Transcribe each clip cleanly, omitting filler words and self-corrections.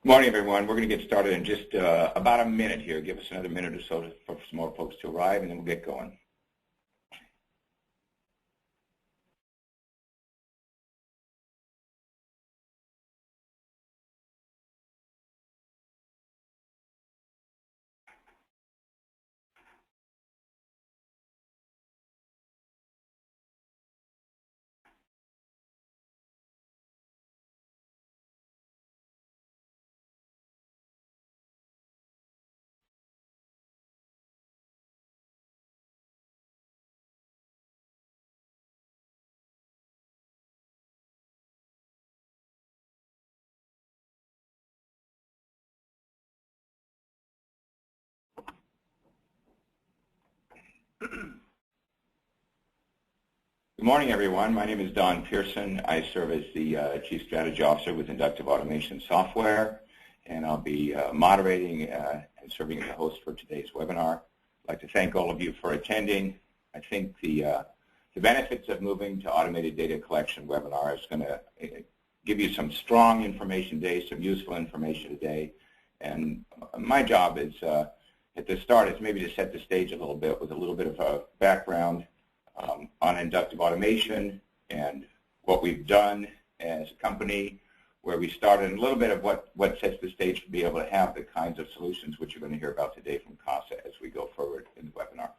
Good morning, everyone. We're going to get started in just about a minute here. Give us another minute or so for some more folks to arrive, and then we'll get going. Good morning, everyone. My name is Don Pearson. I serve as the Chief Strategy Officer with Inductive Automation Software, and I'll be moderating and serving as the host for today's webinar. I'd like to thank all of you for attending. I think the benefits of moving to automated data collection webinar is going to give you some strong information today, some useful information today. And my job is, at the start, is maybe to set the stage a little bit with a little bit of a background on inductive automation and what we've done as a company, where we started, and a little bit of what sets the stage to be able to have the kinds of solutions which you're going to hear about today from CASA as we go forward in the webinar.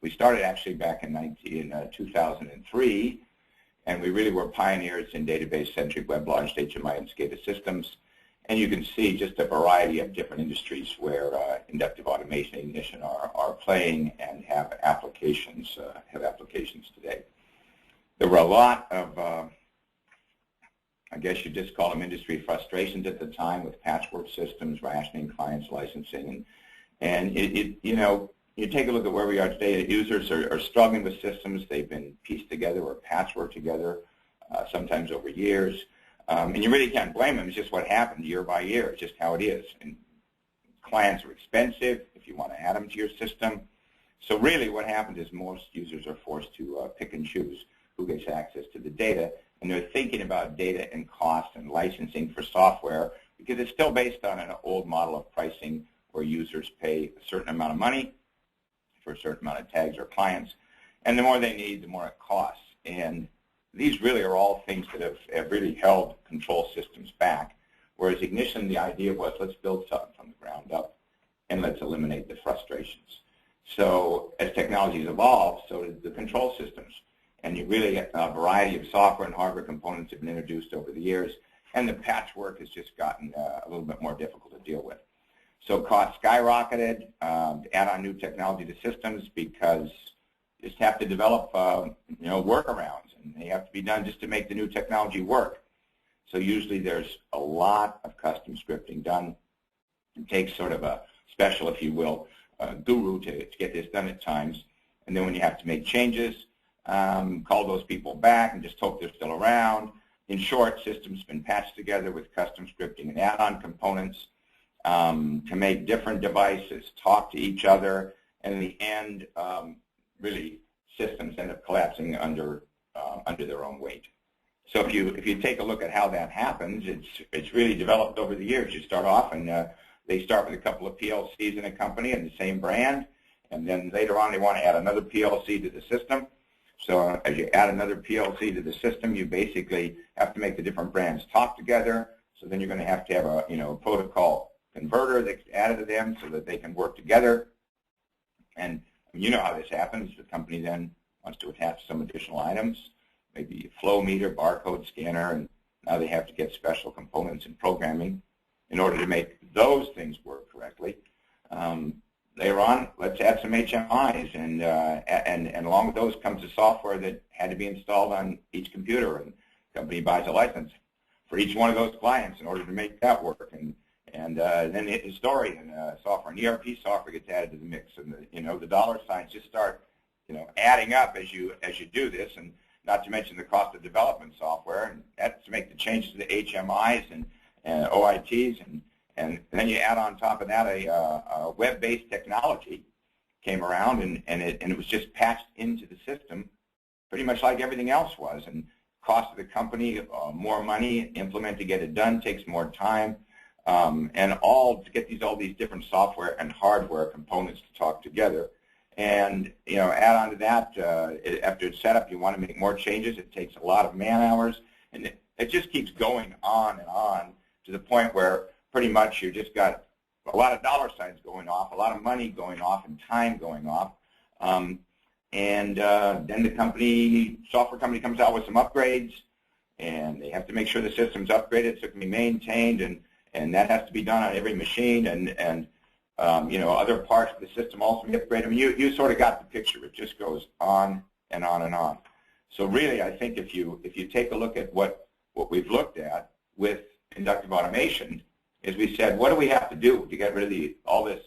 We started actually back in 2003, and we really were pioneers in database-centric web-launched HMI and SCADA systems. And you can see just a variety of different industries where inductive automation and ignition are playing and have applications today. There were a lot of, I guess you'd just call them industry frustrations at the time with patchwork systems, rationing, clients, licensing, and you take a look at where we are today. Users are struggling with systems. They've been pieced together or patchworked together, sometimes over years. And you really can't blame them. It's just what happened year by year. It's just how it is. And clients are expensive if you want to add them to your system. So really what happens is most users are forced to pick and choose who gets access to the data. And they're thinking about data and cost and licensing for software because it's still based on an old model of pricing where users pay a certain amount of money for a certain amount of tags or clients. And the more they need, the more it costs. And these really are all things that have really held control systems back, whereas ignition, the idea was let's build something from the ground up and let's eliminate the frustrations. So as technologies evolve, so did the control systems. And you really a variety of software and hardware components have been introduced over the years, and the patchwork has just gotten a little bit more difficult to deal with. So costs skyrocketed to add on new technology to systems because you just have to develop workarounds. And they have to be done just to make the new technology work. So usually there's a lot of custom scripting done. It takes sort of a special, if you will, guru to get this done at times. And then when you have to make changes, call those people back and just hope they're still around. In short, systems have been patched together with custom scripting and add-on components to make different devices talk to each other. And in the end, really, systems end up collapsing under their own weight. So if you take a look at how that happens, it's really developed over the years. You start off and they start with a couple of PLCs in a company and the same brand, and then later on they want to add another PLC to the system. So as you add another PLC to the system, you basically have to make the different brands talk together. So then you're going to have a protocol converter that's added to them so that they can work together. And you know how this happens. The company then wants to attach some additional items, maybe a flow meter, barcode scanner, and now they have to get special components and programming in order to make those things work correctly. Later on, let's add some HMIs, and along with those comes the software that had to be installed on each computer, and the company buys a license for each one of those clients in order to make that work. And then the historian software and ERP software gets added to the mix, and the dollar signs just start adding up as you do this, and not to mention the cost of development software, and that's to make the changes to the HMIs and OITs, and then you add on top of that a web-based technology came around, and it was just patched into the system, pretty much like everything else was. And cost of the company, more money, implement to get it done takes more time. and all to get all these different software and hardware components to talk together. And add on to that, after it's set up, you want to make more changes. It takes a lot of man hours, and it just keeps going on and on to the point where pretty much you just got a lot of dollar signs going off, a lot of money going off, and time going off. Then the software company comes out with some upgrades, and they have to make sure the system's upgraded so it can be maintained, and that has to be done on every machine, and other parts of the system also be upgraded. I mean, you sort of got the picture. It just goes on and on and on. So really, I think if you take a look at what we've looked at with inductive automation, is we said, what do we have to do to get rid of all this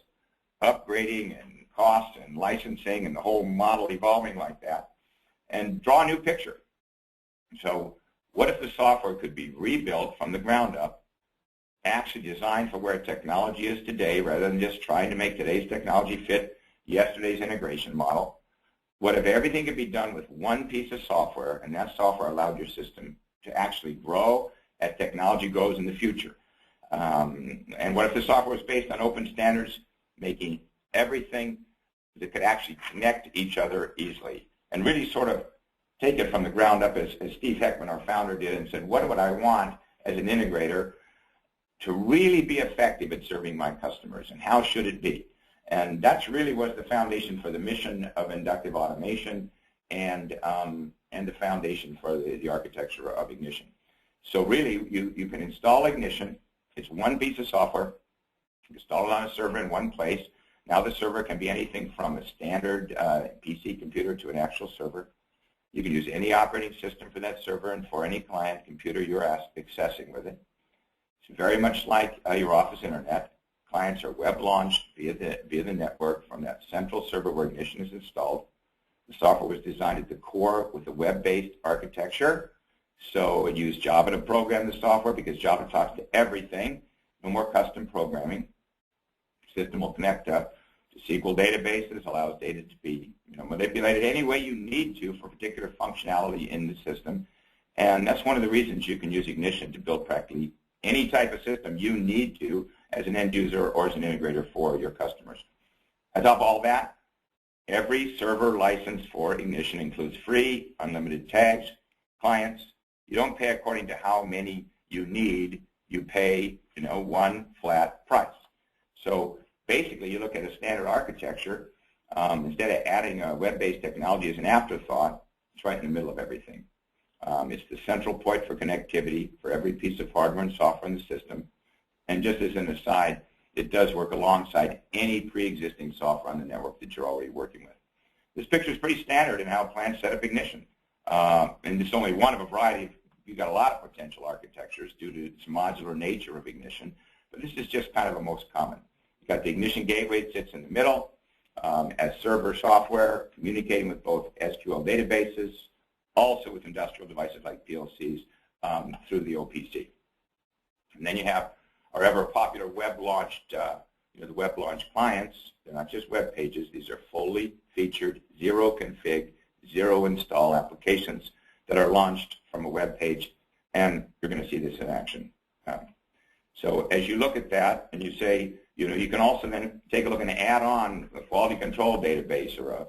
upgrading and cost and licensing and the whole model evolving like that, and draw a new picture. So what if the software could be rebuilt from the ground up, actually designed for where technology is today rather than just trying to make today's technology fit yesterday's integration model? What if everything could be done with one piece of software, and that software allowed your system to actually grow as technology grows in the future? And what if the software was based on open standards, making everything that could actually connect to each other easily, and really sort of take it from the ground up as Steve Heckman, our founder, did, and said, what would I want as an integrator to really be effective at serving my customers, and how should it be? And that's really was the foundation for the mission of inductive automation, and the foundation for the architecture of Ignition. So really, you can install Ignition. It's one piece of software. You install it on a server in one place. Now the server can be anything from a standard PC computer to an actual server. You can use any operating system for that server and for any client computer you're accessing with it. It's very much like your office internet. Clients are web launched via the network from that central server where Ignition is installed. The software was designed at the core with a web-based architecture. So it used Java to program the software because Java talks to everything. No more custom programming. The system will connect up to SQL databases, allows data to be manipulated any way you need to for particular functionality in the system. And that's one of the reasons you can use Ignition to build practically any type of system you need to as an end user or as an integrator for your customers. On top of all that, every server license for Ignition includes free, unlimited tags, clients. You don't pay according to how many you need. You pay, one flat price. So basically, you look at a standard architecture. Instead of adding a web-based technology as an afterthought, it's right in the middle of everything. It's the central point for connectivity for every piece of hardware and software in the system. And just as an aside, it does work alongside any pre-existing software on the network that you're already working with. This picture is pretty standard in how plants set up Ignition. And it's only one of a variety. You've got a lot of potential architectures due to its modular nature of Ignition, but this is just kind of the most common. You've got the Ignition gateway that sits in the middle as server software, communicating with both SQL databases, also with industrial devices like PLCs through the OPC. And then you have our ever popular web-launched, the web-launched clients. They're not just web pages. These are fully featured, zero config, zero install applications that are launched from a web page, and you're going to see this in action. So as you look at that and you say, you can also then take a look and add on a quality control database or a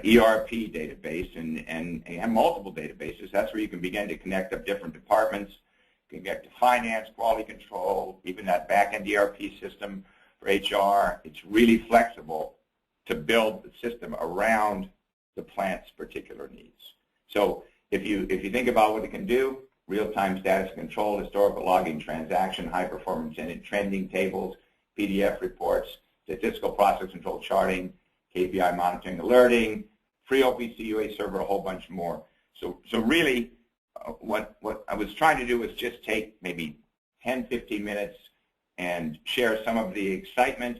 ERP database and multiple databases. That's where you can begin to connect up different departments. You can get to finance, quality control, even that back-end ERP system for HR. It's really flexible to build the system around the plant's particular needs. So if you think about what it can do, real-time status control, historical logging, transaction, high-performance trending tables, PDF reports, statistical process control charting, KPI monitoring, alerting, free OPC UA server, a whole bunch more. So really, what I was trying to do was just take maybe 10, 15 minutes and share some of the excitement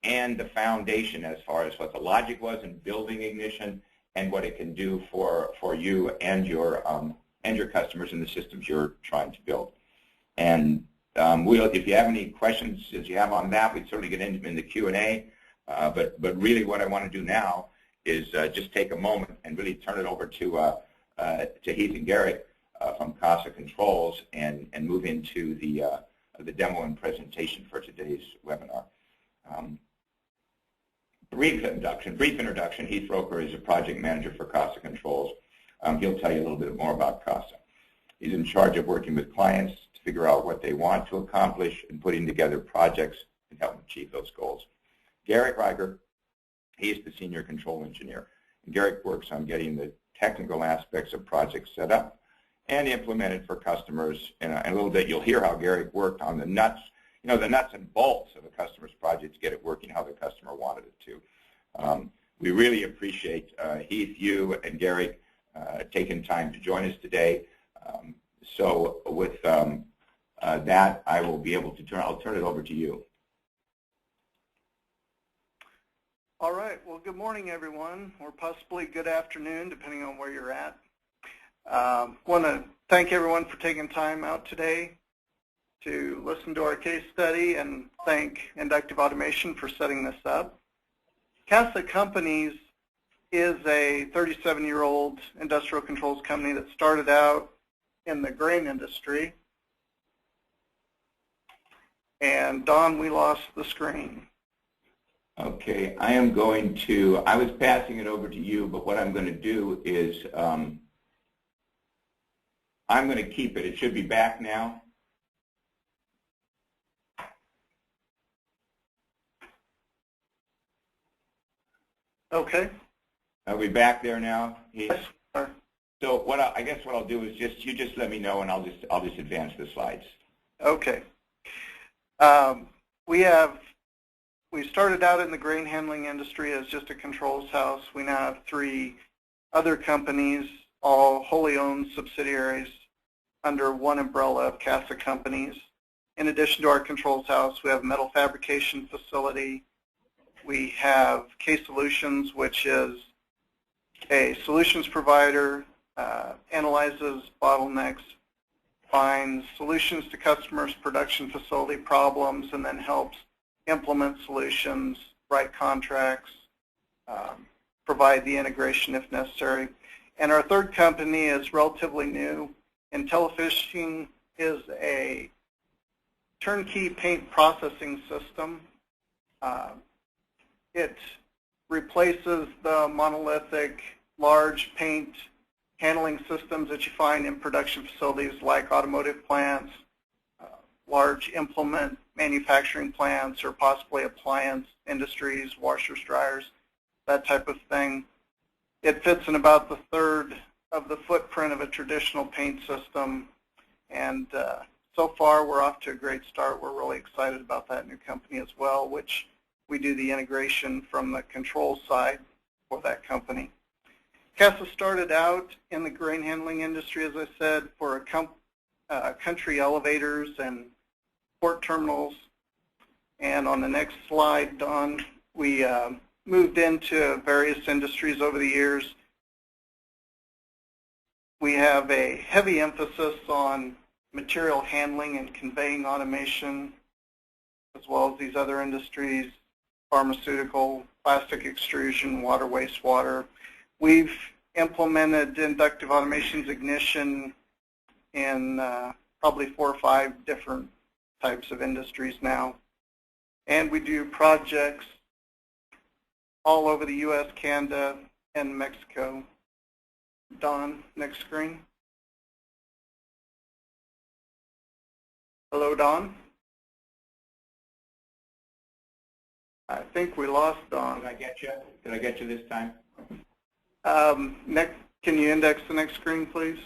and the foundation as far as what the logic was in building Ignition and what it can do for you and your customers and the systems you're trying to build. And if you have any questions as you have on that, we'd certainly get into them in the Q&A. But really what I want to do now is just take a moment and really turn it over to Heath and Garrett from CASA Controls and move into the the demo and presentation for today's webinar. Brief introduction. Heath Roker is a project manager for CASA Controls. He'll tell you a little bit more about CASA. He's in charge of working with clients to figure out what they want to accomplish and putting together projects and help achieve those goals. Garrick Reiger, he's the senior control engineer. And Garrick works on getting the technical aspects of projects set up and implemented for customers. And a little bit, you'll hear how Garrick worked on the nuts, the nuts and bolts of a customer's project to get it working how the customer wanted it to. We really appreciate Heath, you, and Garrick taking time to join us today. So with that, I will be able to I'll turn it over to you. All right. Well, good morning, everyone, or possibly good afternoon, depending on where you're at. Want to thank everyone for taking time out today to listen to our case study, and thank Inductive Automation for setting this up. CASA Companies is a 37-year-old industrial controls company that started out in the grain industry. And Don, we lost the screen. Okay, I was passing it over to you, but what I'm going to do is I'm going to keep it. It should be back now. Okay. Are we back there now? Yes, sir. So I guess what I'll do is you just let me know, and I'll just advance the slides. Okay. We started out in the grain handling industry as just a controls house. We now have 3 other companies, all wholly owned subsidiaries under one umbrella of CASA Companies. In addition to our controls house, we have a metal fabrication facility. We have K Solutions, which is a solutions provider, analyzes bottlenecks, finds solutions to customers' production facility problems, and then helps implement solutions, write contracts, provide the integration if necessary. And our third company is relatively new. IntelliFishing is a turnkey paint processing system. It replaces the monolithic large paint handling systems that you find in production facilities like automotive plants, large implement manufacturing plants, or possibly appliance industries, washers, dryers, that type of thing. It fits in about the third of the footprint of a traditional paint system, and so far we're off to a great start. We're really excited about that new company as well, which we do the integration from the control side for that company. CASA started out in the grain handling industry, as I said, for country elevators and port terminals. And on the next slide, Don, we moved into various industries over the years. We have a heavy emphasis on material handling and conveying automation, as well as these other industries, pharmaceutical, plastic extrusion, water, wastewater. We've implemented inductive automation's ignition in probably 4 or 5 different types of industries now. And we do projects all over the U.S., Canada, and Mexico. Don, next screen. Hello, Don. I think we lost Don. Did I get you? Did I get you this time? Next, can you index the next screen, please?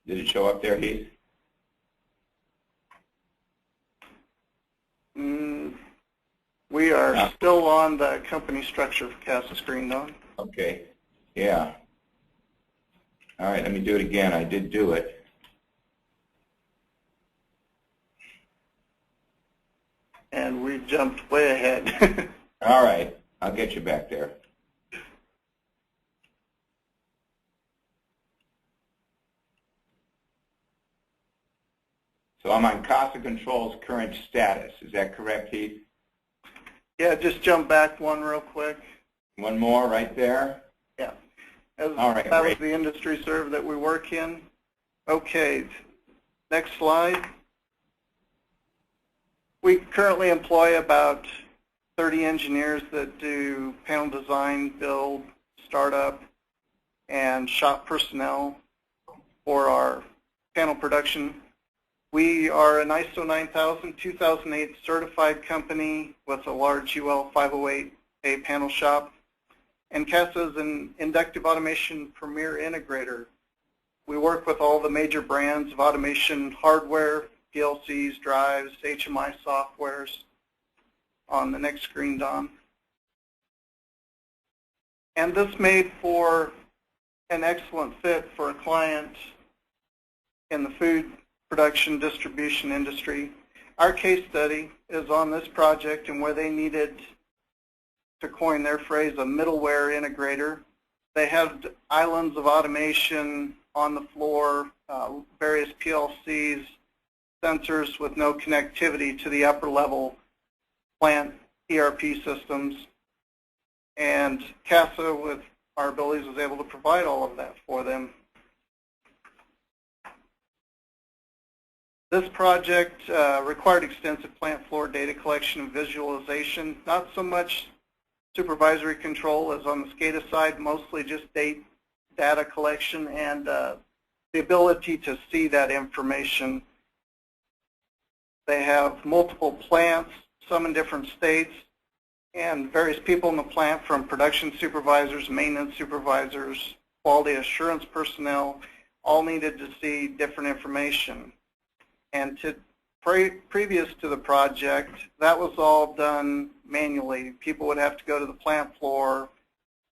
Did it show up there, Heath? We are still on the company structure for CASA screen, Don. Okay. Yeah. All right, let me do it again. I did do it. And we jumped way ahead. All right, I'll get you back there. So I'm on CASA Controls current status. Is that correct, Heath? Yeah, just jump back one real quick. One more right there? Yeah. All right, that was the industry serve that we work in. Okay, next slide. We currently employ about 30 engineers that do panel design, build, startup, and shop personnel for our panel production. We are an ISO 9000 2008 certified company with a large UL 508A panel shop. And CASA is an inductive automation premier integrator. We work with all the major brands of automation hardware, PLCs, drives, HMI softwares. On the next screen, Don. And this made for an excellent fit for a client in the food production distribution industry. Our case study is on this project and where they needed, to coin their phrase, a middleware integrator. They had islands of automation on the floor, various PLCs, sensors with no connectivity to the upper level plant ERP systems. And CASA, with our abilities, was able to provide all of that for them. This project required extensive plant floor data collection and visualization, not so much supervisory control as on the SCADA side, mostly just data collection and the ability to see that information. They have multiple plants, some in different states, and various people in the plant, from production supervisors, maintenance supervisors, quality assurance personnel, all needed to see different information. And previous to the project, that was all done manually. People would have to go to the plant floor,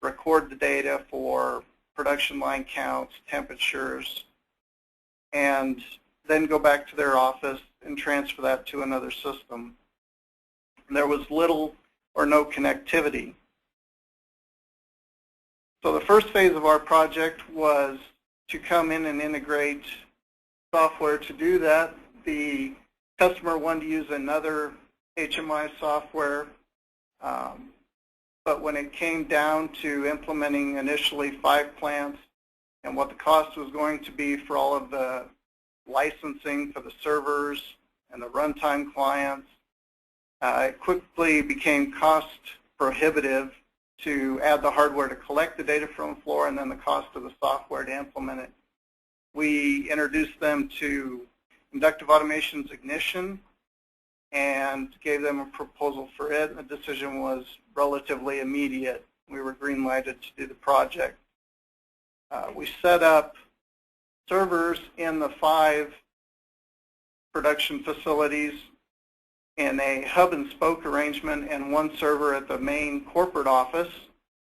record the data for production line counts, temperatures, and then go back to their office and transfer that to another system. There was little or no connectivity. So the first phase of our project was to come in and integrate software. To do that, the customer wanted to use another HMI software, but when it came down to implementing initially 5 plants and what the cost was going to be for all of the licensing for the servers and the runtime clients, it quickly became cost prohibitive to add the hardware to collect the data from the floor and then the cost of the software to implement it. We introduced them to Inductive Automation's Ignition and gave them a proposal for it. The decision was relatively immediate. We were green-lighted to do the project. We set up servers in the 5 production facilities in a hub and spoke arrangement, and 1 server at the main corporate office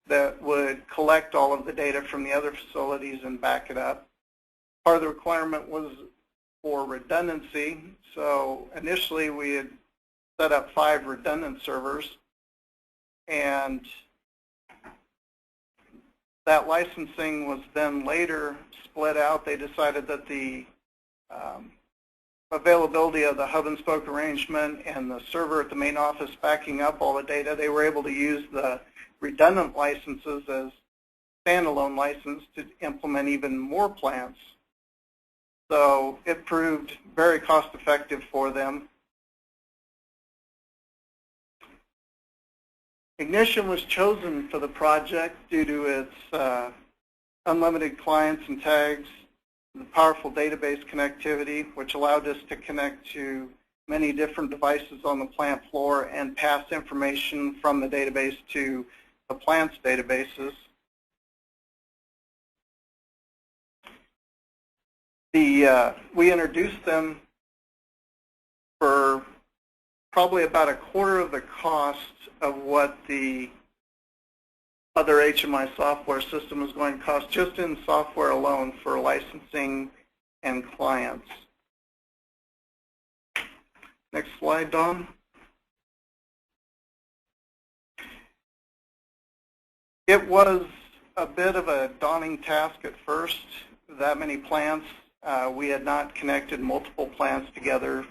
that would collect all of the data from the other facilities and back it up. Part of the requirement was for redundancy, so initially we had set up 5 redundant servers, and that licensing was then later split out. They decided that the availability of the hub and spoke arrangement and the server at the main office backing up all the data, they were able to use the redundant licenses as standalone license to implement even more plants. So it proved very cost effective for them. Ignition was chosen for the project due to its unlimited clients and tags, the powerful database connectivity, which allowed us to connect to many different devices on the plant floor and pass information from the database to the plant's databases. We introduced them for probably about 1/4 of the cost of what the other HMI software system is going to cost just in software alone for licensing and clients. Next slide, Don. It was a bit of a daunting task at first, that many plants. We had not connected multiple plants together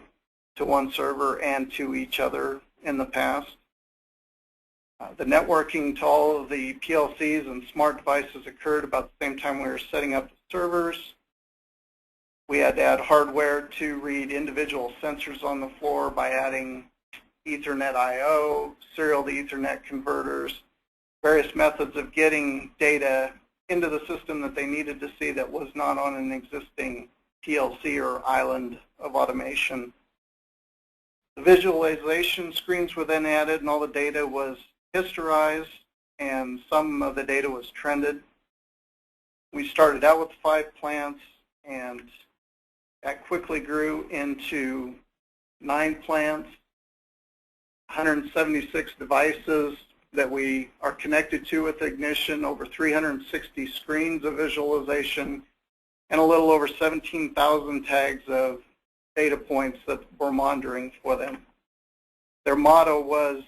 to 1 server and to each other in the past. The networking to all of the PLCs and smart devices occurred about the same time we were setting up the servers. We had to add hardware to read individual sensors on the floor by adding Ethernet I/O, serial to Ethernet converters, various methods of getting data into the system that they needed to see that was not on an existing PLC or island of automation. The visualization screens were then added, and all the data was historized, and some of the data was trended. We started out with 5 plants, and that quickly grew into 9 plants, 176 devices that we are connected to with Ignition, over 360 screens of visualization, and a little over 17,000 tags of data points that we're monitoring for them. Their motto was,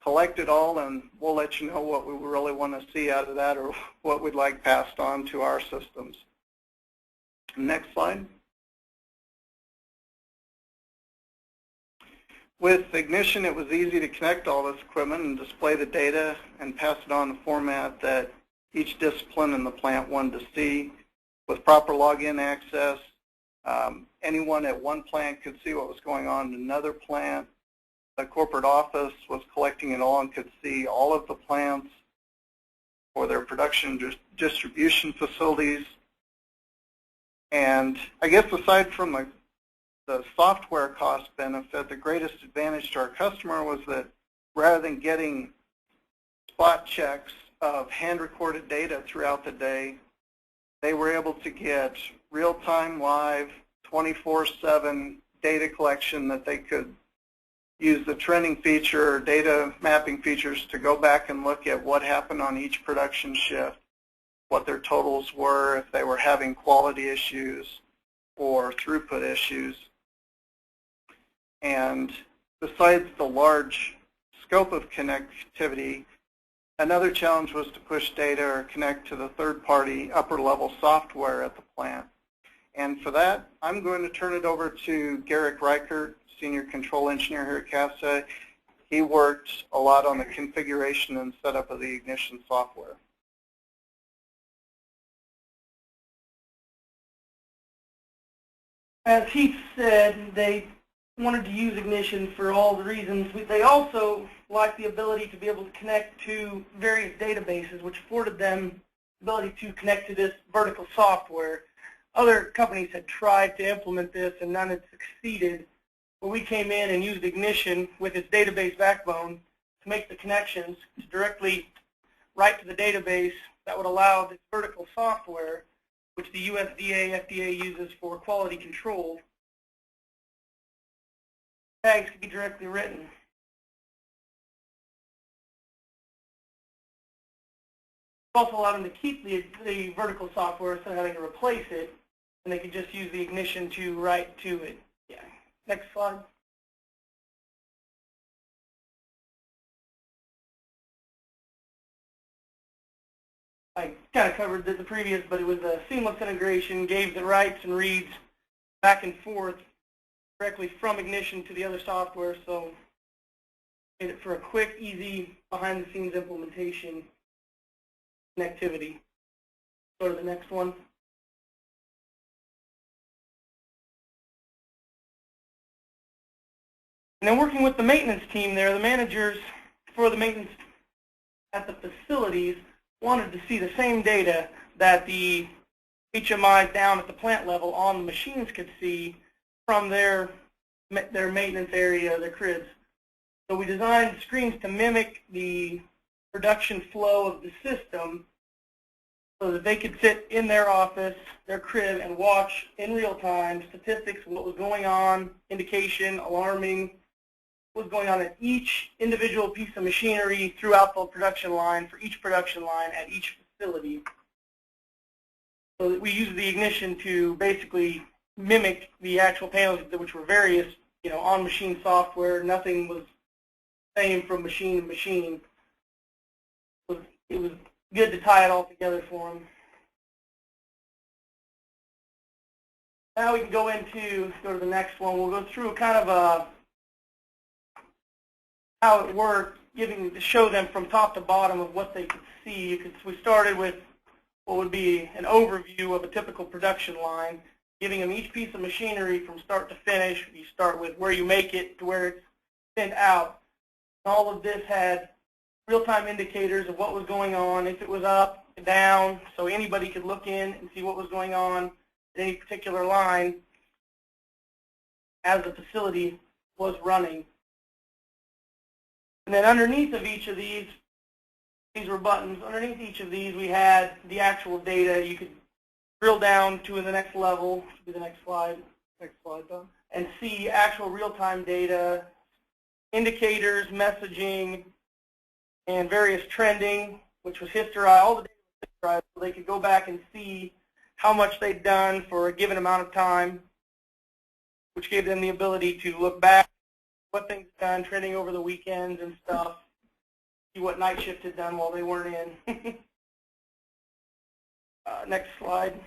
collect it all and we'll let you know what we really want to see out of that or what we'd like passed on to our systems. Next slide. With Ignition, it was easy to connect all this equipment and display the data and pass it on in a format that each discipline in the plant wanted to see. With proper login access, anyone at one plant could see what was going on in another plant. The corporate office was collecting it all and could see all of the plants for their production distribution facilities. And I guess aside from the software cost benefit, the greatest advantage to our customer was that rather than getting spot checks of hand-recorded data throughout the day, they were able to get real-time, live, 24/7 data collection that they could use the trending feature or data mapping features to go back and look at what happened on each production shift, what their totals were, if they were having quality issues or throughput issues. And besides the large scope of connectivity, another challenge was to push data or connect to the third-party upper-level software at the plant. And for that, I'm going to turn it over to Garrick Reichert, Senior Control Engineer here at CASA. He worked a lot on the configuration and setup of the Ignition software. As Heath said, they wanted to use Ignition for all the reasons. They also liked the ability to be able to connect to various databases, which afforded them the ability to connect to this vertical software. Other companies had tried to implement this and none had succeeded. But we came in and used Ignition with its database backbone to make the connections to directly write to the database that would allow this vertical software, which the USDA, FDA uses for quality control, tags could be directly written. It also allowed them to keep the vertical software instead of having to replace it, and they could just use the Ignition to write to it. Yeah. Next slide. I kind of covered the previous, but it was a seamless integration, gave the writes and reads back and forth directly from Ignition to the other software, so made it for a quick, easy, behind-the-scenes implementation connectivity. Go to the next one. And then working with the maintenance team there, the managers for the maintenance at the facilities wanted to see the same data that the HMIs down at the plant level on the machines could see from their maintenance area, their cribs. So we designed screens to mimic the production flow of the system so that they could sit in their office, their crib, and watch in real time statistics, what was going on, indication, alarming, what was going on at each individual piece of machinery throughout the production line, for each production line at each facility. So that we used the Ignition to basically mimic the actual panels, which were various, on-machine software. Nothing was the same from machine to machine. It was good to tie it all together for them. Now we can go to the next one. We'll go through kind of how it worked, to show them from top to bottom of what they could see. We started with what would be an overview of a typical production line. giving them each piece of machinery from start to finish. You start with where you make it to where it's sent out. All of this had real-time indicators of what was going on, if it was up, down, so anybody could look in and see what was going on at any particular line as the facility was running. And then underneath of each of these were buttons. Underneath each of these, we had the actual data. You could drill down to the next level, should be the next slide, Don, and see actual real-time data, indicators, messaging, and various trending, which was history. All the data was history, so they could go back and see how much they'd done for a given amount of time, which gave them the ability to look back, what things done, trending over the weekends and stuff, see what night shift had done while they weren't in. Next slide.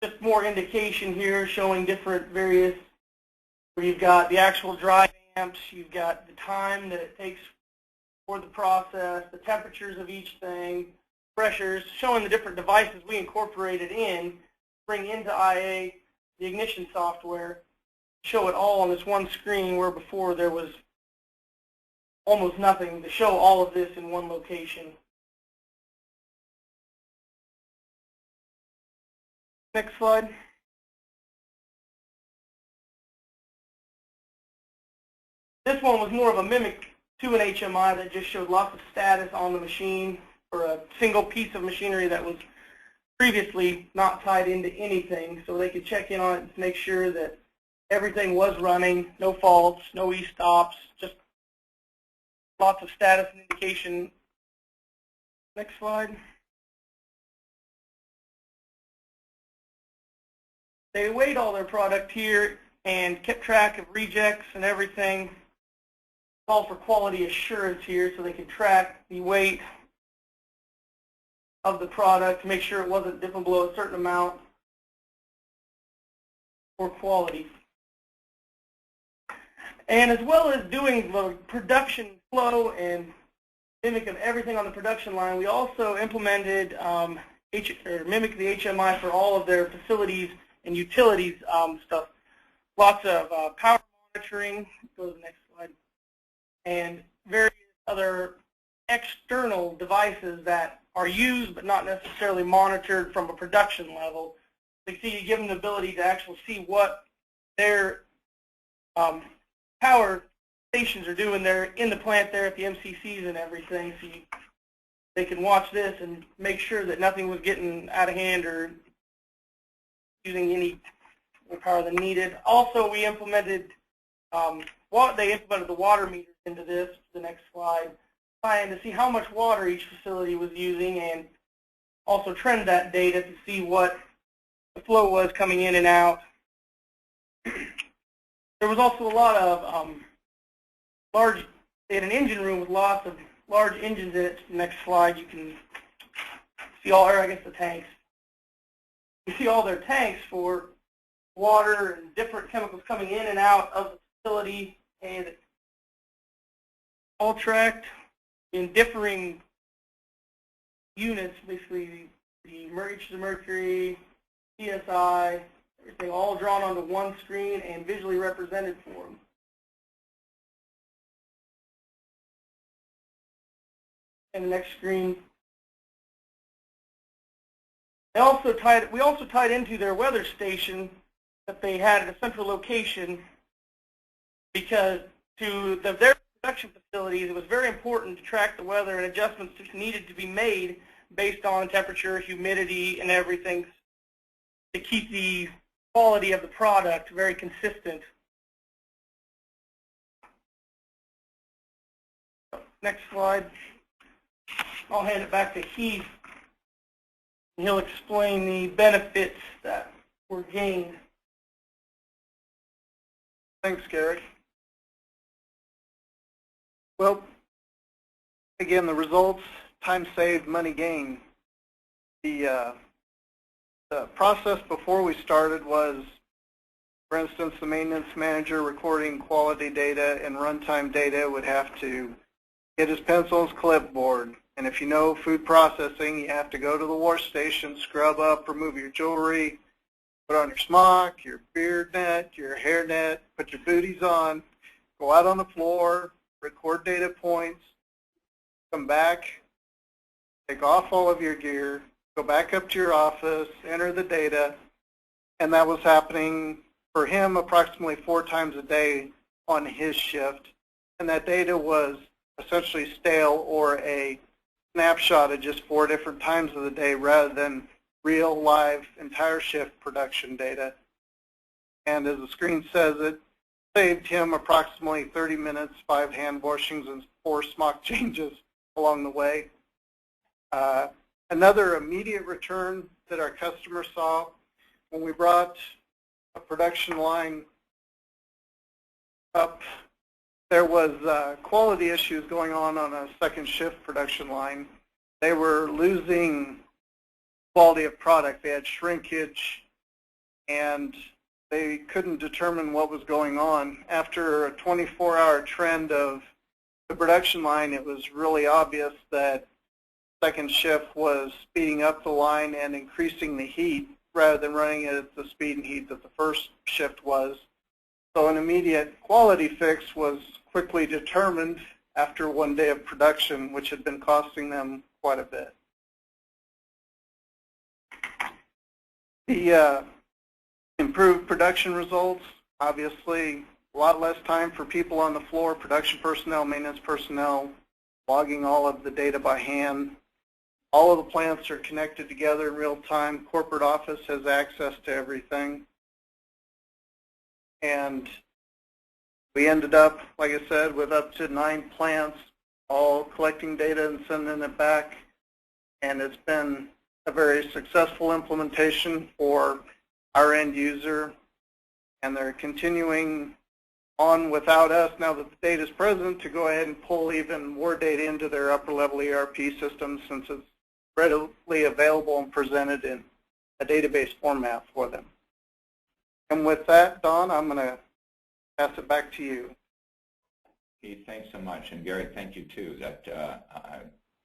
Just more indication here showing different various, where you've got the actual dry amps, you've got the time that it takes for the process, the temperatures of each thing, pressures, showing the different devices we incorporated in, bring into IA the ignition software, show it all on this one screen where before there was almost nothing, to show all of this in one location. Next slide. This one was more of a mimic to an HMI that just showed lots of status on the machine for a single piece of machinery that was previously not tied into anything, so they could check in on it to make sure that everything was running, no faults, no e-stops, just lots of status and indication. Next slide. They weighed all their product here and kept track of rejects and everything. All for quality assurance here, so they could track the weight of the product to make sure it wasn't dipping below a certain amount for quality. And as well as doing the production flow and mimicking everything on the production line, we also implemented mimic the HMI for all of their facilities and utilities stuff. Lots of power monitoring, go to the next slide, and various other external devices that are used but not necessarily monitored from a production level. So you give them the ability to actually see what their power stations are doing there in the plant there at the MCCs and everything. So they can watch this and make sure that nothing was getting out of hand or using any more power than needed. Also, we implemented they implemented the water meters into this, the next slide, trying to see how much water each facility was using and also trend that data to see what the flow was coming in and out. There was also a lot of they had an engine room with lots of large engines in it. Next slide, you can see all, or I guess the tanks. You see all their tanks for water and different chemicals coming in and out of the facility, and all tracked in differing units, basically the mercury, PSI, everything all drawn onto one screen and visually represented for them. And the next screen. We also tied into their weather station that they had at a central location, because to their production facilities, it was very important to track the weather and adjustments that needed to be made based on temperature, humidity, and everything to keep the quality of the product very consistent. Next slide. I'll hand it back to Heath. He'll explain the benefits that were gained. Thanks, Garrett. Well, again, the results, time saved, money gained. The process before we started was, for instance, the maintenance manager recording quality data and runtime data would have to get his pencil and his clipboard, And if you know food processing, you have to go to the wash station, scrub up, remove your jewelry, put on your smock, your beard net, your hair net, put your booties on, go out on the floor, record data points, come back, take off all of your gear, go back up to your office, enter the data, and that was happening for him approximately 4 times a day on his shift. And that data was essentially stale or a snapshot of just 4 different times of the day rather than real live entire shift production data. And as the screen says, it saved him approximately 30 minutes, 5 hand washings, and 4 smock changes along the way. Another immediate return that our customer saw when we brought a production line up, there was quality issues going on a second shift production line. They were losing quality of product. They had shrinkage, and they couldn't determine what was going on. After a 24-hour trend of the production line, it was really obvious that second shift was speeding up the line and increasing the heat rather than running it at the speed and heat that the first shift was. So an immediate quality fix was quickly determined after 1 day of production, which had been costing them quite a bit. The improved production results, obviously a lot less time for people on the floor, production personnel, maintenance personnel, logging all of the data by hand. All of the plants are connected together in real time. Corporate office has access to everything. And we ended up, like I said, with up to 9 plants, all collecting data and sending it back. And it's been a very successful implementation for our end user. And they're continuing on without us, now that the data is present, to go ahead and pull even more data into their upper level ERP system, since it's readily available and presented in a database format for them. And with that, Don, I'm going to pass it back to you. Keith, thanks so much, and Gary, thank you too. That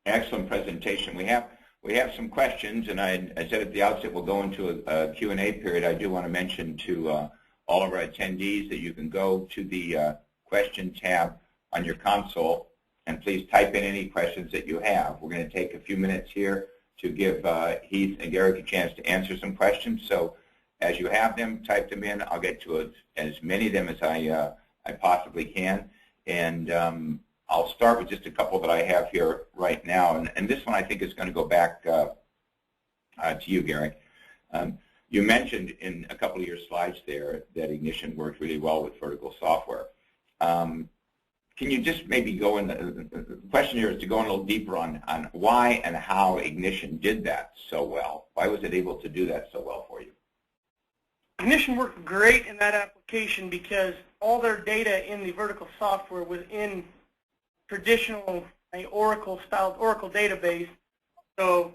excellent presentation. We have some questions, and I said at the outset we'll go into a Q&A period. I do want to mention to all of our attendees that you can go to the question tab on your console and please type in any questions that you have. We're going to take a few minutes here to give Heath and Garrick a chance to answer some questions. So as you have them, type them in. I'll get to as many of them as I possibly can. And I'll start with just a couple that I have here right now. And this one I think is going to go back to you, Garrick. You mentioned in a couple of your slides there that Ignition worked really well with vertical software. Can you just maybe go in, the question here is to go in a little deeper on why and how Ignition did that so well. Why was it able to do that so well for you? Ignition worked great in that application because all their data in the vertical software was in traditional Oracle-styled Oracle database. So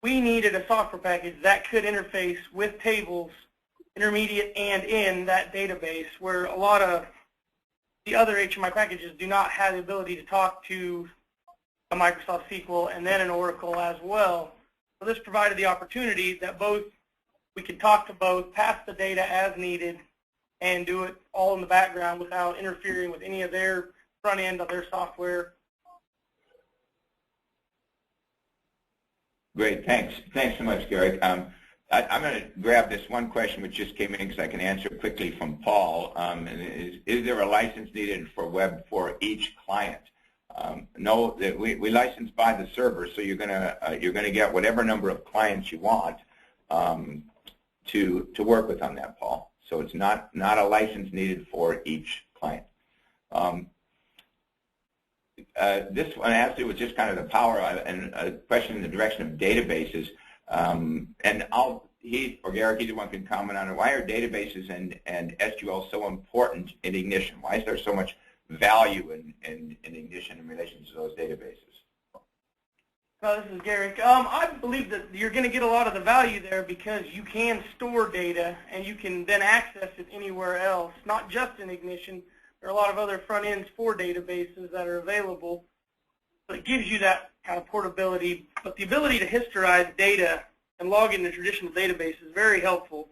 we needed a software package that could interface with tables, intermediate and in that database, where a lot of the other HMI packages do not have the ability to talk to a Microsoft SQL and then an Oracle as well. So this provided the opportunity that we could talk to both, pass the data as needed, and do it all in the background without interfering with any of their front end of their software. Great, thanks. Thanks so much, Garrick. I'm going to grab this one question which just came in because I can answer quickly from Paul. Is there a license needed for web for each client? No, we license by the server, so you're going to get whatever number of clients you want to work with on that, Paul. So it's not a license needed for each client. This one has to do with just kind of the power and a question in the direction of databases. And Heath or Garrick, either one can comment on it. Why are databases and SQL so important in Ignition? Why is there so much value in Ignition in relation to those databases? This is Garrick. I believe that you're going to get a lot of the value there because you can store data and you can then access it anywhere else, not just in Ignition. There are a lot of other front ends for databases that are available. So it gives you that kind of portability, but the ability to historize data and log in the traditional database is very helpful.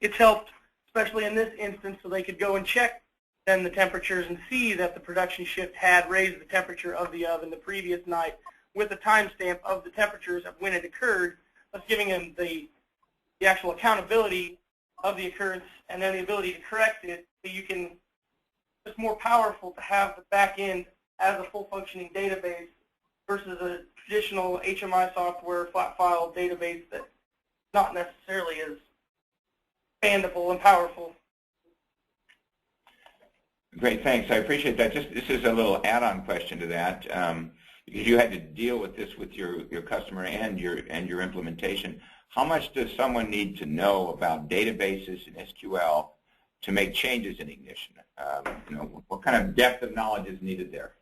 It's helped, especially in this instance, so they could go and check then the temperatures and see that the production shift had raised the temperature of the oven the previous night with a timestamp of the temperatures of when it occurred, thus giving them the actual accountability of the occurrence and then the ability to correct it. So you can, it's more powerful to have the back end as a full functioning database versus a traditional HMI software flat file database that's not necessarily as expandable and powerful. Great, thanks. I appreciate that. This is a little add-on question to that, because you had to deal with this with your customer and your implementation. How much does someone need to know about databases and SQL to make changes in Ignition? What kind of depth of knowledge is needed there?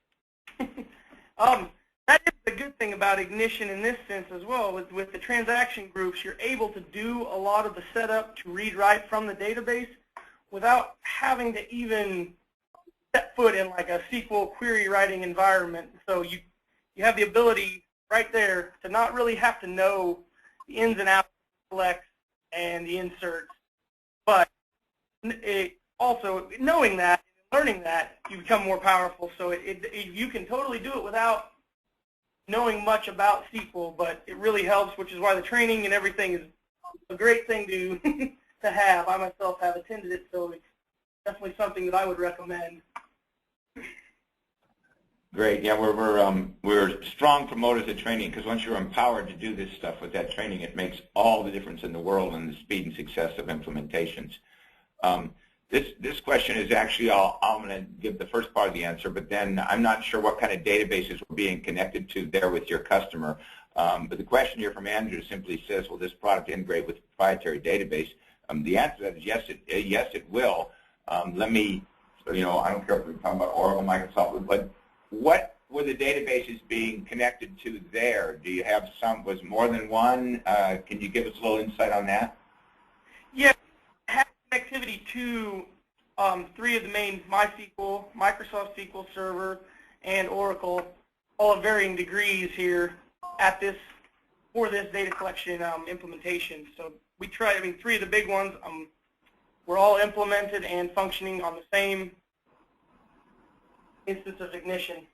That is the good thing about Ignition in this sense as well. With the transaction groups, you're able to do a lot of the setup to read-write from the database without having to even set foot in like a SQL query writing environment. So you have the ability right there to not really have to know the ins and outs of the selects and the inserts, but also knowing that and learning that, you become more powerful. So you can totally do it without knowing much about SQL, but it really helps, which is why the training and everything is a great thing to to have. I myself have attended it, so it's definitely something that I would recommend. Great. Yeah, we're strong promoters of training, because once you're empowered to do this stuff with that training, it makes all the difference in the world in the speed and success of implementations. This question is actually, I'm going to give the first part of the answer, but then I'm not sure what kind of databases we're being connected to there with your customer. But the question here from Andrew simply says, will this product integrate with a proprietary database? The answer to that is yes, it will. Let me, I don't care if we're talking about Oracle, Microsoft, but what were the databases being connected to there? Do you have was more than one? Can you give us a little insight on that? Yeah, have connectivity to three of the main MySQL, Microsoft SQL Server, and Oracle, all at varying degrees here for this data collection implementation. So we tried, three of the big ones were all implemented and functioning on the same instance of Ignition.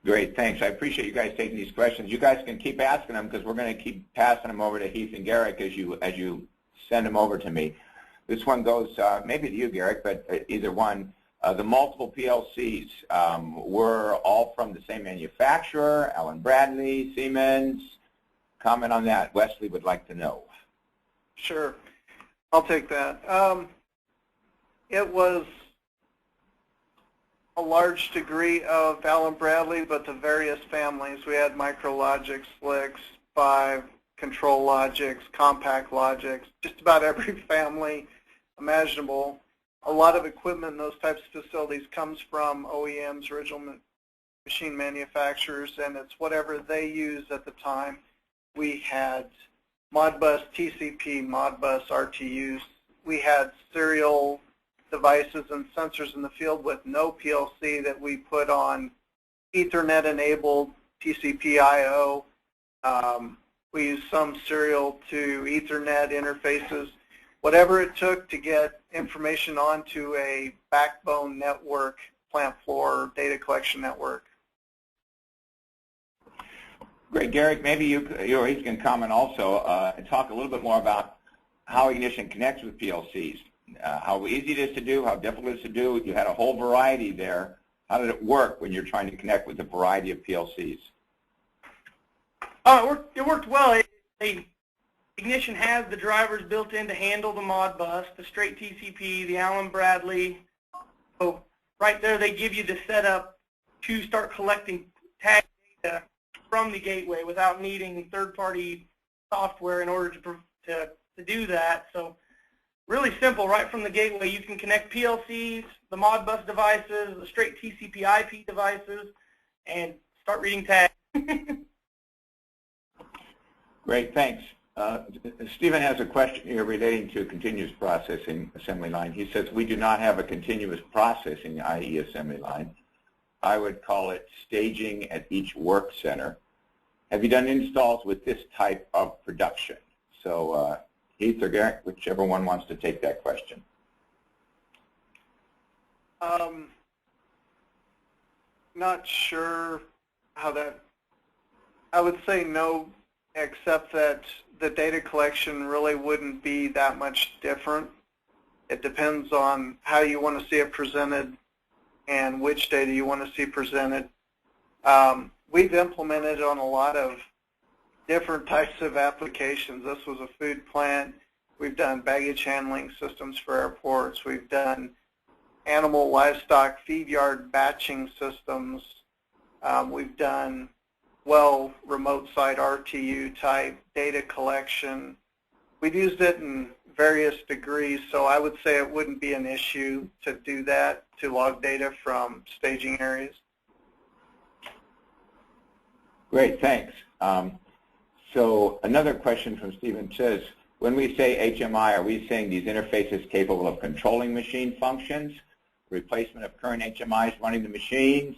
Great, thanks. I appreciate you guys taking these questions. You guys can keep asking them, because we're going to keep passing them over to Heath and Garrick as you send them over to me. This one goes maybe to you, Garrick, but either one. The multiple PLCs were all from the same manufacturer, Allen Bradley, Siemens. Comment on that. Wesley would like to know. Sure. I'll take that. It was a large degree of Allen Bradley, but the various families. We had MicroLogix, Slicks, 5, Control Logix, Compact Logix, just about every family imaginable. A lot of equipment in those types of facilities comes from OEMs, original machine manufacturers, and it's whatever they use at the time. We had Modbus TCP, Modbus RTUs. We had serial devices and sensors in the field with no PLC that we put on Ethernet-enabled TCP I/O. We used some serial to Ethernet interfaces. Whatever it took to get information onto a backbone network, plant floor data collection network. Great, Garrick. Maybe you or Heath can comment also and talk a little bit more about how Ignition connects with PLCs. How easy it is to do, how difficult it is to do. You had a whole variety there. How did it work when you're trying to connect with a variety of PLCs? It worked well. Ignition has the drivers built in to handle the Modbus, the straight TCP, the Allen Bradley. So right there they give you the setup to start collecting tag data from the gateway without needing third-party software in order to do that. So really simple, right from the gateway. You can connect PLCs, the Modbus devices, the straight TCP IP devices, and start reading tags. Great, thanks. Stephen has a question here relating to continuous processing assembly line. He says, we do not have a continuous processing, i.e. assembly line. I would call it staging at each work center. Have you done installs with this type of production? So Heath or Garrett, whichever one wants to take that question. Not sure how that, I would say no, except that the data collection really wouldn't be that much different. It depends on how you want to see it presented and which data you want to see presented. We've implemented on a lot of different types of applications. This was a food plant. We've done baggage handling systems for airports. We've done animal livestock feed yard batching systems. We've done remote site RTU type data collection. We've used it in various degrees, so I would say it wouldn't be an issue to do that, to log data from staging areas. Great, thanks. So another question from Stephen says, when we say HMI, are we saying these interfaces capable of controlling machine functions, replacement of current HMIs running the machines?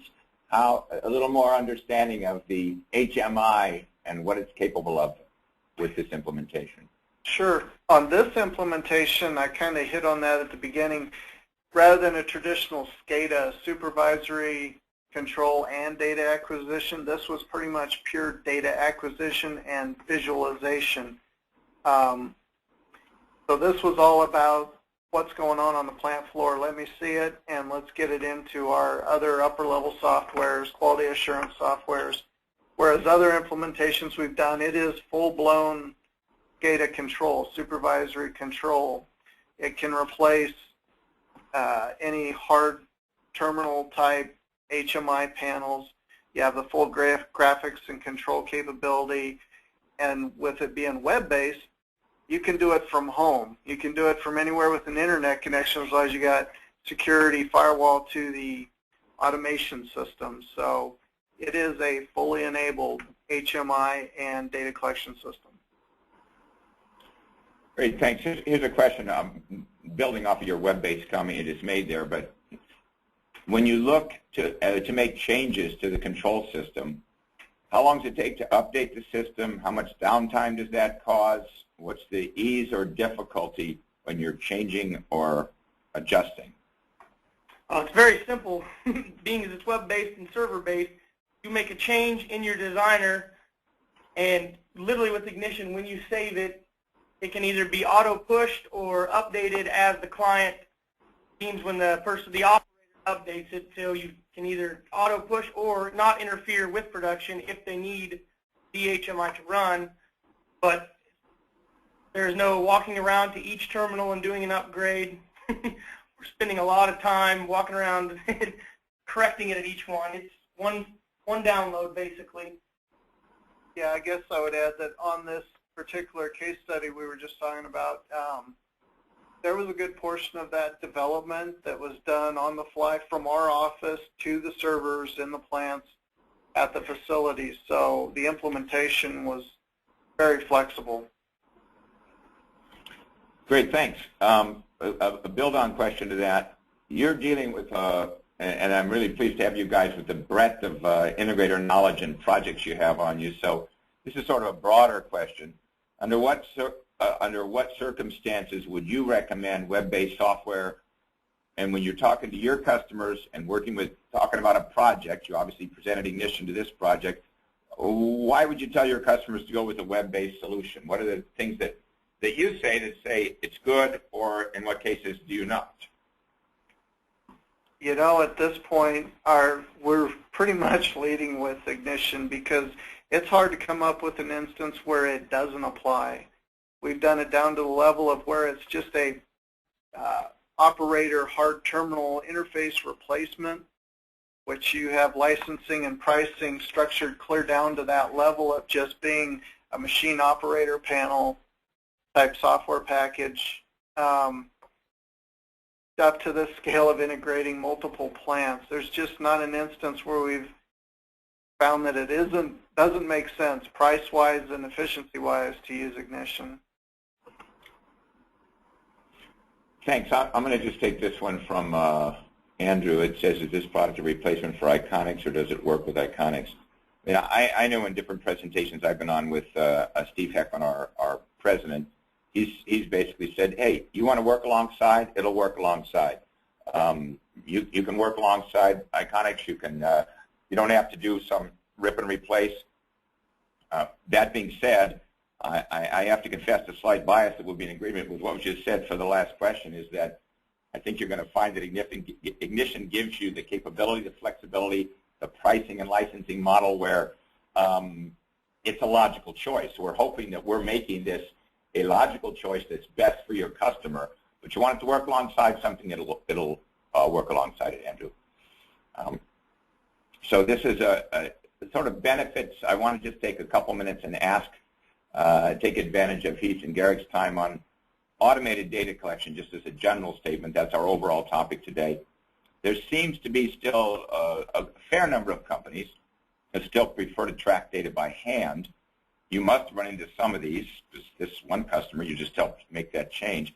How, a little more understanding of the HMI and what it's capable of with this implementation. Sure. On this implementation, I kind of hit on that at the beginning. Rather than a traditional SCADA, supervisory control and data acquisition, this was pretty much pure data acquisition and visualization. So this was all about what's going on the plant floor. Let me see it, and let's get it into our other upper-level softwares, quality assurance softwares. Whereas other implementations we've done, it is full-blown data control, supervisory control. It can replace any hard terminal type HMI panels. You have the full graphics and control capability, and with it being web-based, you can do it from home. You can do it from anywhere with an internet connection as long as you got security firewall to the automation system. So it is a fully enabled HMI and data collection system. Great, thanks. Here's a question, building off of your web-based comment you just made there, but when you look to make changes to the control system, how long does it take to update the system? How much downtime does that cause? What's the ease or difficulty when you're changing or adjusting? It's very simple. Being as it's web-based and server-based, you make a change in your designer, and literally with Ignition, when you save it, it can either be auto-pushed or updated as the client deems when the operator updates it, so you can either auto-push or not interfere with production if they need the HMI to run. But there's no walking around to each terminal and doing an upgrade. We're spending a lot of time walking around correcting it at each one. It's one download, basically. Yeah, I guess I would add that on this particular case study we were just talking about, there was a good portion of that development that was done on the fly from our office to the servers in the plants at the facilities. So the implementation was very flexible. Great, thanks. A build-on question to that. You're dealing with, and I'm really pleased to have you guys with the breadth of integrator knowledge and projects you have on you. So this is sort of a broader question. Under what circumstances would you recommend web-based software? And when you're talking to your customers and talking about a project, you obviously presented Ignition to this project, why would you tell your customers to go with a web-based solution? What are the things that you say it's good, or in what cases do you not? You know, at this point, we're pretty much leading with Ignition because it's hard to come up with an instance where it doesn't apply. We've done it down to the level of where it's just a operator hard terminal interface replacement, which you have licensing and pricing structured clear down to that level of just being a machine operator panel type software package, up to the scale of integrating multiple plants. There's just not an instance where we've found that it doesn't make sense price-wise and efficiency-wise to use Ignition. Thanks. I'm going to just take this one from Andrew, it says, is this product a replacement for Iconics, or does it work with Iconics? Yeah, I know in different presentations I've been on with Steve Heckman, our president, he's basically said, hey, you want to work alongside, it'll work alongside. You can work alongside Iconics. You don't have to do some rip and replace. That being said, I have to confess a slight bias that will be in agreement with what was just said for the last question, is that I think you're going to find that Ignition gives you the capability, the flexibility, the pricing and licensing model where it's a logical choice. We're hoping that we're making this a logical choice that's best for your customer, but you want it to work alongside something it'll work alongside it, Andrew. So this is a sort of benefits. I want to just take a couple minutes and take advantage of Heath and Garrick's time on automated data collection, just as a general statement. That's our overall topic today. There seems to be still a fair number of companies that still prefer to track data by hand. You must run into some of these. This one customer, you just helped make that change.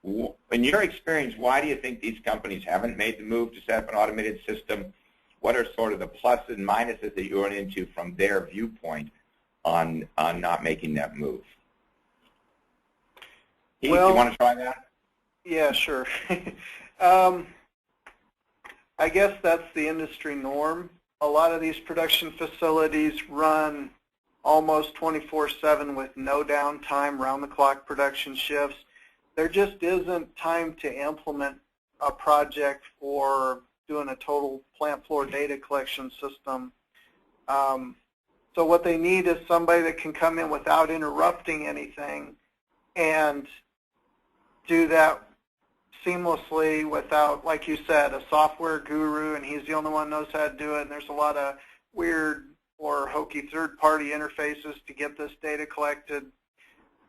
In your experience, why do you think these companies haven't made the move to set up an automated system? What are sort of the pluses and minuses that you run into from their viewpoint on not making that move? Heath, Well, you want to try that? Yeah, sure. I guess that's the industry norm. A lot of these production facilities run almost 24/7 with no downtime, round-the-clock production shifts. There just isn't time to implement a project for doing a total plant floor data collection system. So what they need is somebody that can come in without interrupting anything and do that seamlessly without, like you said, a software guru, and he's the only one who knows how to do it, and there's a lot of weird or hokey third-party interfaces to get this data collected.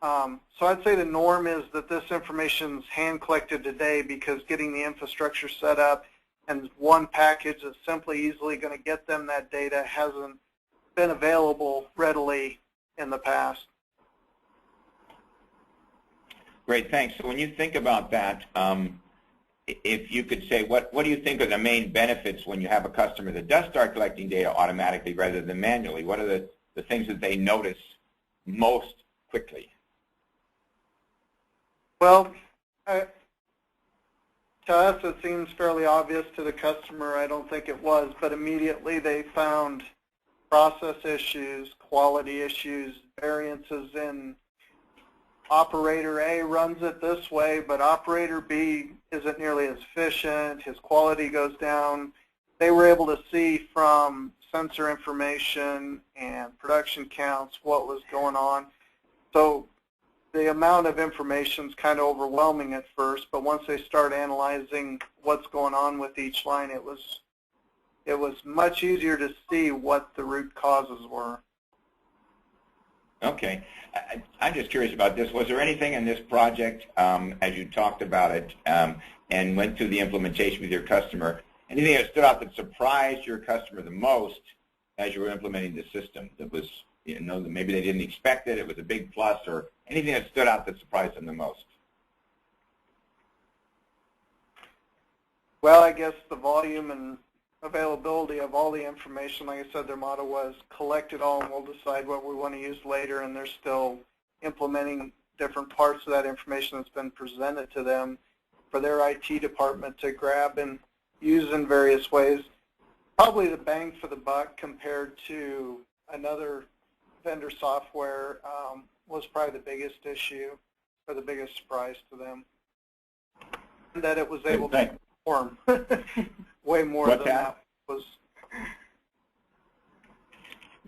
So I'd say the norm is that this information is hand-collected today, because getting the infrastructure set up and one package that's simply easily going to get them that data hasn't been available readily in the past. Great, thanks. So when you think about that, if you could say, what do you think are the main benefits when you have a customer that does start collecting data automatically rather than manually? What are the things that they notice most quickly? Well, to us it seems fairly obvious. To the customer, I don't think it was, but immediately they found process issues, quality issues, variances in operator A runs it this way, but operator B isn't nearly as efficient, his quality goes down. They were able to see from sensor information and production counts what was going on. So the amount of information is kind of overwhelming at first, but once they start analyzing what's going on with each line, it was much easier to see what the root causes were. Okay. I'm just curious about this. Was there anything in this project, as you talked about it and went through the implementation with your customer, anything that stood out that surprised your customer the most as you were implementing the system that was, that maybe they didn't expect it, it was a big plus, or anything that stood out that surprised them the most? Well, I guess the volume and availability of all the information. Like I said, their motto was collect it all and we'll decide what we want to use later, and they're still implementing different parts of that information that's been presented to them for their IT department to grab and use in various ways. Probably the bang for the buck compared to another vendor software was probably the biggest issue or the biggest surprise to them, and that it was able to perform way more than that was.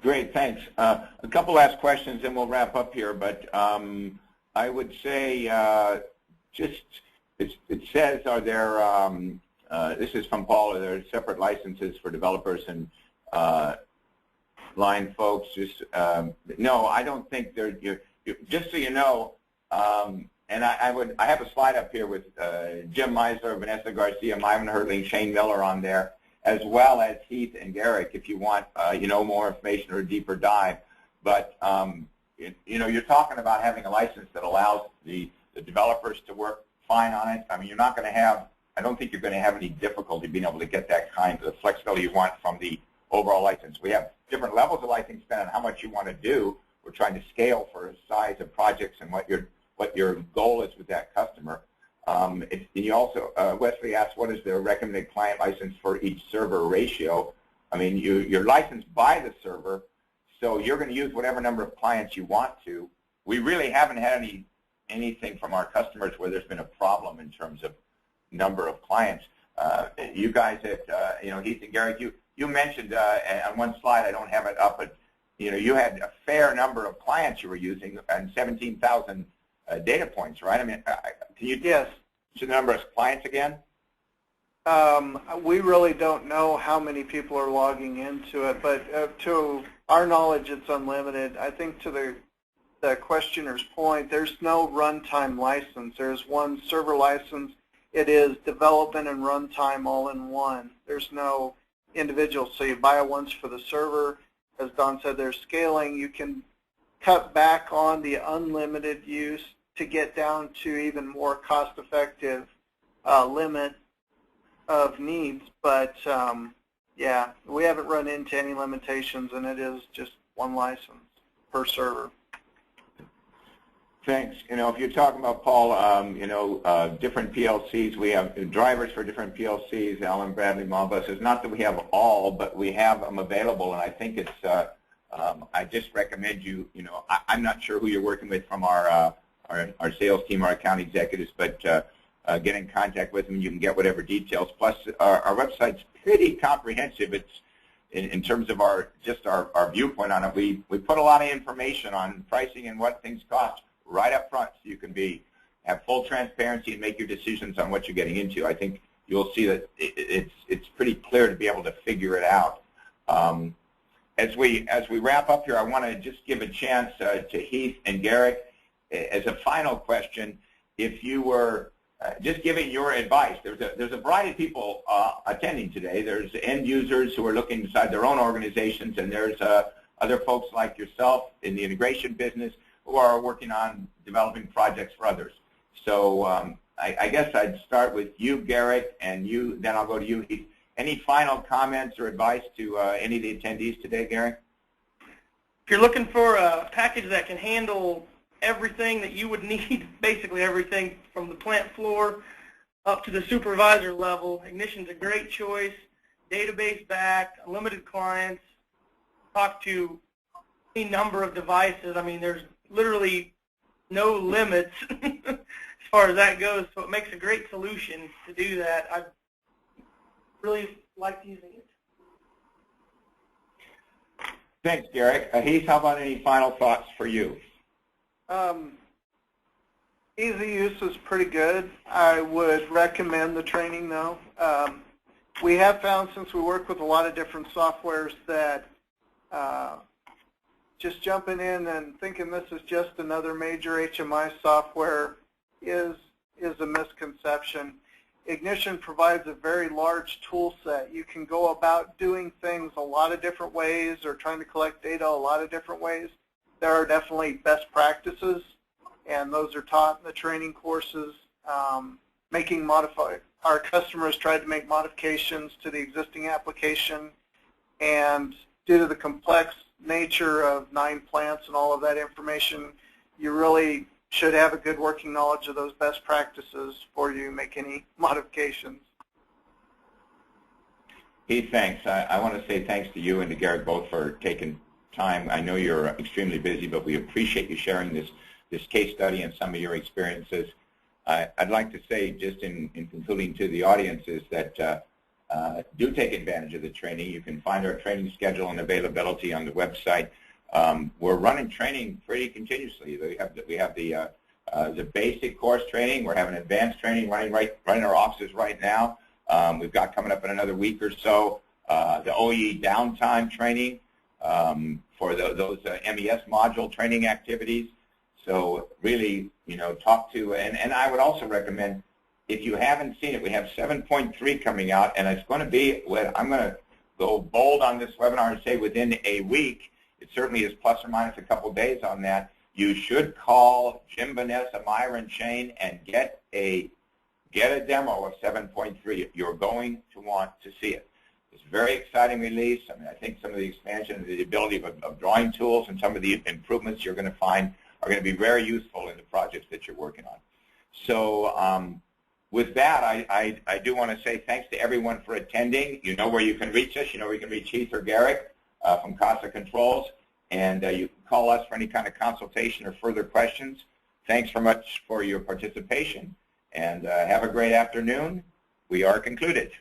Great, thanks. A couple last questions and we'll wrap up here, but I would say it says, are there, this is from Paul, are there separate licenses for developers and line folks? No, I don't think they're, just so you know, and I have a slide up here with Jim Meisler, Vanessa Garcia, Myron Hertling, Shane Miller on there, as well as Heath and Garrick, if you want more information or a deeper dive. But you're talking about having a license that allows the developers to work fine on it. I mean, you're not going to have I don't think you're going to have any difficulty being able to get that kind of flexibility you want from the overall license. We have different levels of licensing depending on how much you want to do. We're trying to scale for size of projects and what your goal is with that customer. You also, Wesley asked, what is the recommended client license for each server ratio? I mean, you're licensed by the server, so you're going to use whatever number of clients you want to. We really haven't had anything from our customers where there's been a problem in terms of number of clients. You guys at, Heath and Garrett, you mentioned on one slide, I don't have it up, but you had a fair number of clients you were using and 17,000 data points, right? I mean, can you yes. the number of clients again? We really don't know how many people are logging into it, but to our knowledge, it's unlimited. I think to the questioner's point, there's no runtime license. There's one server license. It is development and runtime all in one. There's no individual. So you buy it once for the server. As Don said, there's scaling. You can cut back on the unlimited use to get down to even more cost-effective limit of needs. But, yeah, we haven't run into any limitations, and it is just one license per server. Thanks. If you're talking about, Paul, different PLCs, we have drivers for different PLCs, Allen Bradley Modbuses. Not that we have all, but we have them available, and I think it's, I just recommend I'm not sure who you're working with from our sales team, our account executives, but get in contact with them. You can get whatever details. Plus, our website's pretty comprehensive. It's in terms of our viewpoint on it. We put a lot of information on pricing and what things cost right up front, so you can have full transparency and make your decisions on what you're getting into. I think you'll see that it's pretty clear to be able to figure it out. As we wrap up here, I want to just give a chance to Heath and Garrick as a final question. If you were just giving your advice, there's a variety of people attending today. There's end users who are looking inside their own organizations, and there's other folks like yourself in the integration business who are working on developing projects for others. So I guess I'd start with you, Garrick, and then I'll go to you, Heath. Any final comments or advice to any of the attendees today, Garrick? If you're looking for a package that can handle everything that you would need, basically everything from the plant floor up to the supervisor level, Ignition's a great choice. Database backed, unlimited clients, talk to any number of devices. I mean, there's literally no limits as far as that goes, so it makes a great solution to do that. I really liked using it. Thanks, Garrick. Heath, how about any final thoughts for you? Easy use is pretty good. I would recommend the training, though. We have found, since we work with a lot of different softwares, that just jumping in and thinking this is just another major HMI software is a misconception. Ignition provides a very large tool set. You can go about doing things a lot of different ways or trying to collect data a lot of different ways. There are definitely best practices, and those are taught in the training courses. Our customers tried to make modifications to the existing application, and due to the complex nature of 9 plants and all of that information, you really should have a good working knowledge of those best practices before you make any modifications. Heath, thanks. I want to say thanks to you and to Garrett both for taking time. I know you're extremely busy, but we appreciate you sharing this case study and some of your experiences. I'd like to say, just in concluding to the audience, is that do take advantage of the training. You can find our training schedule and availability on the website. We're running training pretty continuously. We have the basic course training. We're having advanced training running in our offices right now. We've got coming up in another week or so the OE downtime training for those MES module training activities. So really, talk to, and I would also recommend, if you haven't seen it, we have 7.3 coming out, and it's going to be, I'm going to go bold on this webinar and say within a week. It certainly is plus or minus a couple days on that. You should call Jim, Vanessa, Myron, Shane, and get a get a demo of 7.3. You're going to want to see it. It's a very exciting release. I mean, I think some of the expansion, the ability of drawing tools and some of the improvements you're going to find are going to be very useful in the projects that you're working on. So with that, I do want to say thanks to everyone for attending. You know where you can reach us. You know where you can reach Heath or Garrick from Casa Controls. And you can call us for any kind of consultation or further questions. Thanks very much for your participation. And have a great afternoon. We are concluded.